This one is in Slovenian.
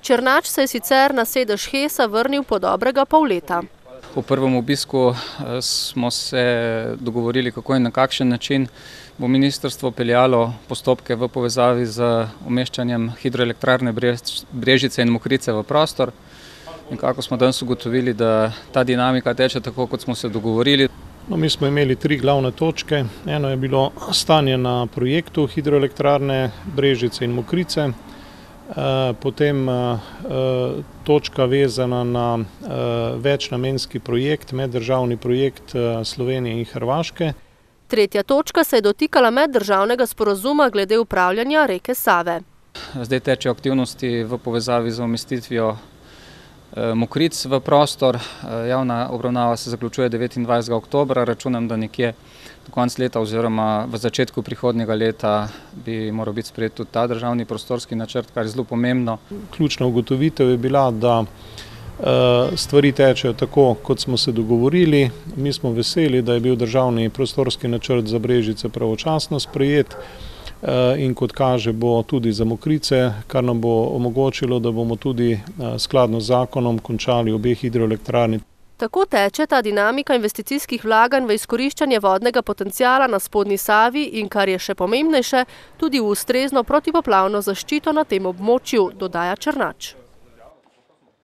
Černač se je sicer na sedež HES-a vrnil po dobrega pol leta. Po prvem obisku smo se dogovorili, kako in na kakšen način bo ministrstvo peljalo postopke v povezavi z umeščanjem hidroelektrarne Brežice in Mokrice v prostor. In kako smo danes ugotovili, da ta dinamika teče tako, kot smo se dogovorili. Mi smo imeli 3 glavne točke. Eno je bilo stanje na projektu hidroelektrarne Brežice in Mokrice, potem točka vezana na večnamenski projekt, meddržavni projekt Slovenije in Hrvaške. Tretja točka se je dotikala meddržavnega sporazuma glede upravljanja reke Save. Zdaj tečejo aktivnosti v povezavi z umestitvijo Mokric v prostor. Javna obravnava se zaključuje 29. oktobra. Računam, da nekje do konca leta oziroma v začetku prihodnjega leta bi moral biti sprejet tudi ta državni prostorski načrt, kar je zelo pomembno. Ključna ugotovitev je bila, da stvari tečejo tako, kot smo se dogovorili. Mi smo veseli, da je bil državni prostorski načrt za Brežice pravočasno sprejet in kot kaže bo tudi za Mokrice, kar nam bo omogočilo, da bomo tudi skladno z zakonom končali obe hidroelektrarni. Tako teče ta dinamika investicijskih vlaganj v izkoriščanje vodnega potenciala na spodnji Savi in, kar je še pomembnejše, tudi v ustrezno protipoplavno zaščito na tem območju, dodaja Černač.